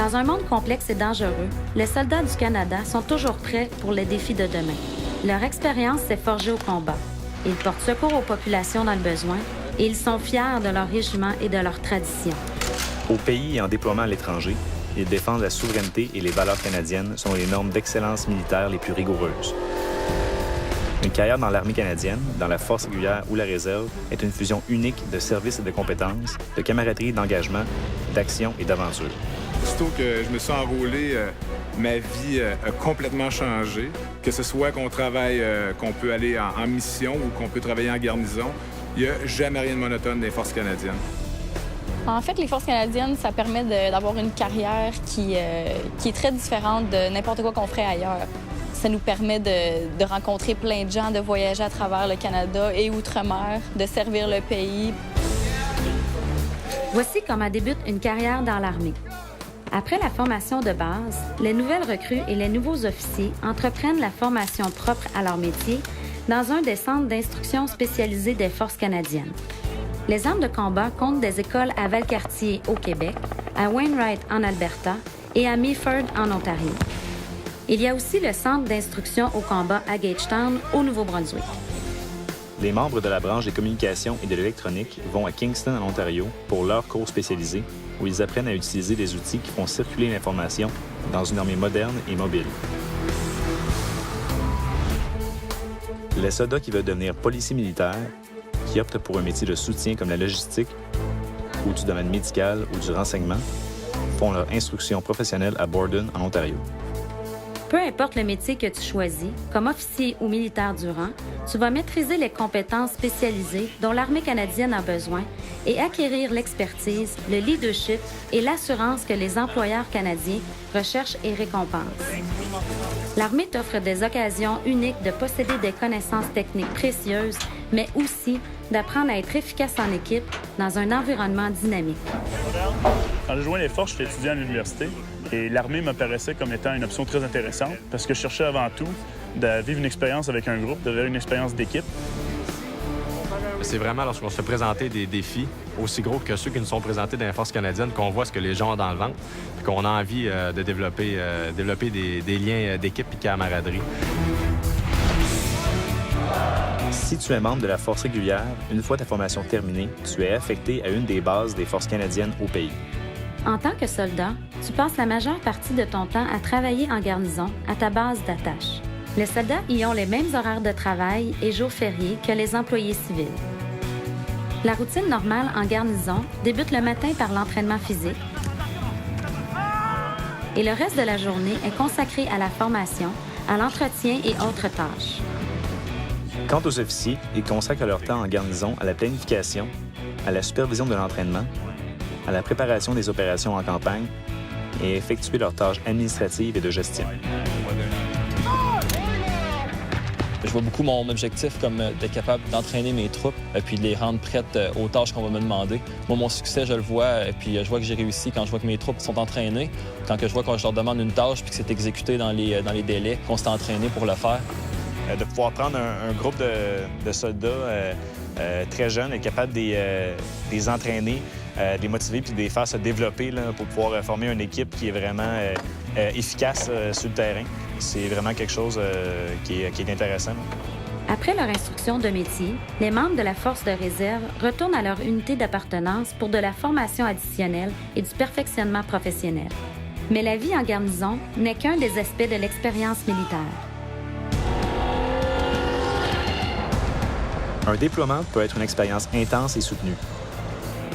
Dans un monde complexe et dangereux, les soldats du Canada sont toujours prêts pour les défis de demain. Leur expérience s'est forgée au combat. Ils portent secours aux populations dans le besoin et ils sont fiers de leur régiment et de leur tradition. Au pays et en déploiement à l'étranger, ils défendent la souveraineté et les valeurs canadiennes selon les normes d'excellence militaire les plus rigoureuses. Une carrière dans l'armée canadienne, dans la force régulière ou la réserve est une fusion unique de services et de compétences, de camaraderie, d'engagement, d'action et d'aventure. Aussitôt que je me suis enrôlé, ma vie a complètement changé. Que ce soit qu'on travaille, qu'on peut aller en mission ou qu'on peut travailler en garnison, il n'y a jamais rien de monotone des forces canadiennes. En fait, les Forces canadiennes, ça permet d'avoir une carrière qui est très différente de n'importe quoi qu'on ferait ailleurs. Ça nous permet de rencontrer plein de gens, de voyager à travers le Canada et outre-mer, de servir le pays. Voici comment débute une carrière dans l'armée. Après la formation de base, les nouvelles recrues et les nouveaux officiers entreprennent la formation propre à leur métier dans un des centres d'instruction spécialisés des Forces canadiennes. Les armes de combat comptent des écoles à Valcartier, au Québec, à Wainwright, en Alberta, et à Meaford, en Ontario. Il y a aussi le centre d'instruction au combat à Gagetown, au Nouveau-Brunswick. Les membres de la branche des communications et de l'électronique vont à Kingston, en Ontario, pour leurs cours spécialisés, où ils apprennent à utiliser des outils qui font circuler l'information dans une armée moderne et mobile. Les soldats qui veulent devenir policiers militaires, qui optent pour un métier de soutien comme la logistique ou du domaine médical ou du renseignement, font leur instruction professionnelle à Borden, en Ontario. Peu importe le métier que tu choisis, comme officier ou militaire du rang, tu vas maîtriser les compétences spécialisées dont l'armée canadienne a besoin et acquérir l'expertise, le leadership et l'assurance que les employeurs canadiens recherchent et récompensent. L'armée t'offre des occasions uniques de posséder des connaissances techniques précieuses, mais aussi d'apprendre à être efficace en équipe dans un environnement dynamique. Quand j'ai joint les forces, j'étais étudiant à l'université et l'armée m'apparaissait comme étant une option très intéressante parce que je cherchais avant tout de vivre une expérience avec un groupe, de vivre une expérience d'équipe. C'est vraiment lorsqu'on se fait présenter des défis aussi gros que ceux qui nous sont présentés dans les forces canadiennes qu'on voit ce que les gens ont dans le ventre et qu'on a envie de développer des liens d'équipe et de camaraderie. Si tu es membre de la force régulière, une fois ta formation terminée, tu es affecté à une des bases des forces canadiennes au pays. En tant que soldat, tu passes la majeure partie de ton temps à travailler en garnison à ta base d'attache. Les soldats y ont les mêmes horaires de travail et jours fériés que les employés civils. La routine normale en garnison débute le matin par l'entraînement physique et le reste de la journée est consacré à la formation, à l'entretien et autres tâches. Quant aux officiers, ils consacrent leur temps en garnison à la planification, à la supervision de l'entraînement, à la préparation des opérations en campagne et à effectuer leurs tâches administratives et de gestion. Je vois beaucoup mon objectif comme d'être capable d'entraîner mes troupes puis de les rendre prêtes aux tâches qu'on va me demander. Moi, mon succès, je le vois, puis je vois que j'ai réussi quand je vois que mes troupes sont entraînées, quand je vois que je leur demande une tâche puis que c'est exécuté dans les délais qu'on s'est entraîné pour le faire. De pouvoir prendre un groupe de soldats très jeunes et capable de les entraîner, de les motiver puis de les faire se développer là, pour pouvoir former une équipe qui est vraiment efficace sur le terrain. C'est vraiment quelque chose qui est intéressant. Après leur instruction de métier, les membres de la force de réserve retournent à leur unité d'appartenance pour de la formation additionnelle et du perfectionnement professionnel. Mais la vie en garnison n'est qu'un des aspects de l'expérience militaire. Un déploiement peut être une expérience intense et soutenue,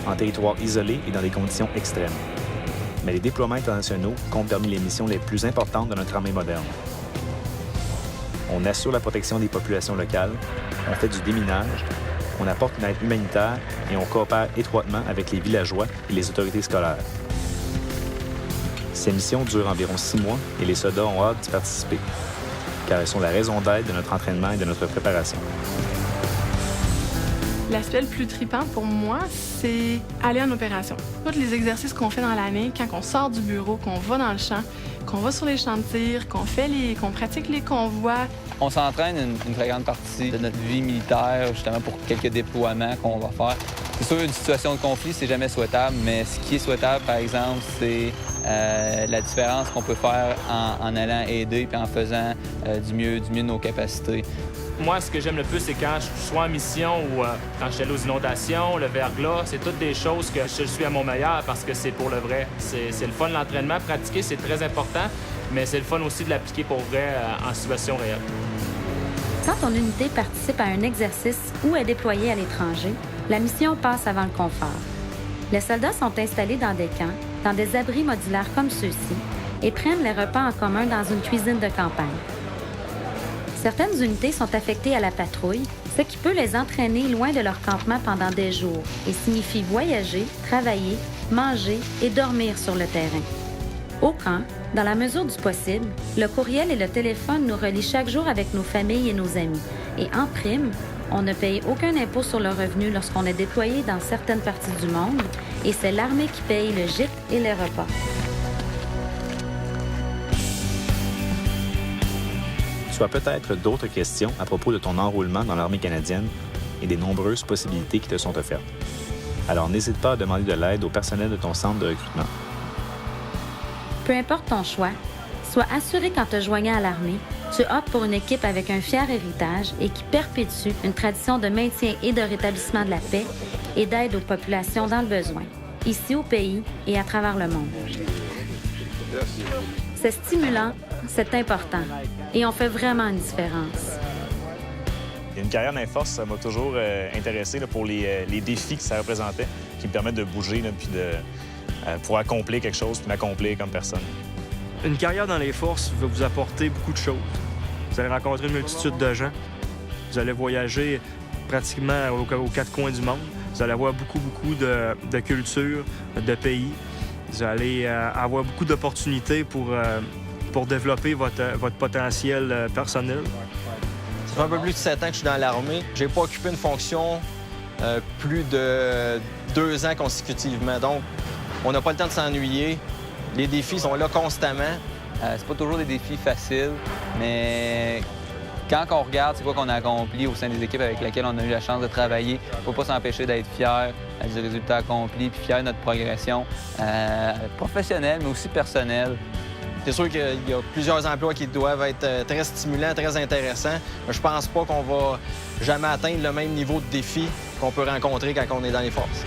en territoire isolé et dans des conditions extrêmes. Mais les déploiements internationaux comptent parmi les missions les plus importantes de notre armée moderne. On assure la protection des populations locales, on fait du déminage, on apporte une aide humanitaire et on coopère étroitement avec les villageois et les autorités scolaires. Ces missions durent environ 6 mois et les soldats ont hâte d'y participer, car elles sont la raison d'être de notre entraînement et de notre préparation. L'aspect le plus trippant pour moi, c'est aller en opération. Tous les exercices qu'on fait dans l'année, quand on sort du bureau, qu'on va dans le champ, qu'on va sur les champs de tir, qu'on pratique les convois. On s'entraîne une très grande partie de notre vie militaire, justement pour quelques déploiements qu'on va faire. C'est sûr, une situation de conflit, c'est jamais souhaitable, mais ce qui est souhaitable, par exemple, c'est la différence qu'on peut faire en allant aider puis en faisant du mieux de nos capacités. Moi, ce que j'aime le plus, c'est quand je suis en mission ou quand je suis allé aux inondations, le verglas, c'est toutes des choses que je suis à mon meilleur parce que c'est pour le vrai. C'est le fun, l'entraînement. Pratiquer, c'est très important, mais c'est le fun aussi de l'appliquer pour vrai en situation réelle. Quand ton unité participe à un exercice ou est déployée à l'étranger, la mission passe avant le confort. Les soldats sont installés dans des camps, dans des abris modulaires comme ceux-ci, et prennent les repas en commun dans une cuisine de campagne. Certaines unités sont affectées à la patrouille, ce qui peut les entraîner loin de leur campement pendant des jours et signifie voyager, travailler, manger et dormir sur le terrain. Au camp, dans la mesure du possible, le courriel et le téléphone nous relient chaque jour avec nos familles et nos amis. Et en prime, on ne paye aucun impôt sur le revenu lorsqu'on est déployé dans certaines parties du monde et c'est l'armée qui paye le gîte et les repas. Tu as peut-être d'autres questions à propos de ton enrôlement dans l'armée canadienne et des nombreuses possibilités qui te sont offertes. Alors n'hésite pas à demander de l'aide au personnel de ton centre de recrutement. Peu importe ton choix, sois assuré qu'en te joignant à l'armée, tu optes pour une équipe avec un fier héritage et qui perpétue une tradition de maintien et de rétablissement de la paix et d'aide aux populations dans le besoin, ici au pays et à travers le monde. C'est stimulant, c'est important et on fait vraiment une différence. Une carrière dans les forces, ça m'a toujours intéressé là, pour les défis que ça représentait, qui me permettent de bouger là, puis pour accomplir quelque chose, puis m'accomplir comme personne. Une carrière dans les forces va vous apporter beaucoup de choses. Vous allez rencontrer une multitude de gens. Vous allez voyager pratiquement aux quatre coins du monde. Vous allez avoir beaucoup de cultures, de pays. Vous allez avoir beaucoup d'opportunités pour développer votre potentiel personnel. Ça fait un peu plus de 7 ans que je suis dans l'armée. J'ai pas occupé une fonction plus de 2 ans consécutivement. Donc, on n'a pas le temps de s'ennuyer. Les défis sont là constamment. C'est pas toujours des défis faciles, mais quand on regarde c'est quoi qu'on a accompli au sein des équipes avec lesquelles on a eu la chance de travailler, il ne faut pas s'empêcher d'être fier du résultat accompli, puis fier de notre progression professionnelle, mais aussi personnelle. C'est sûr qu'il y a plusieurs emplois qui doivent être très stimulants, très intéressants. Mais je pense pas qu'on va jamais atteindre le même niveau de défi qu'on peut rencontrer quand on est dans les forces.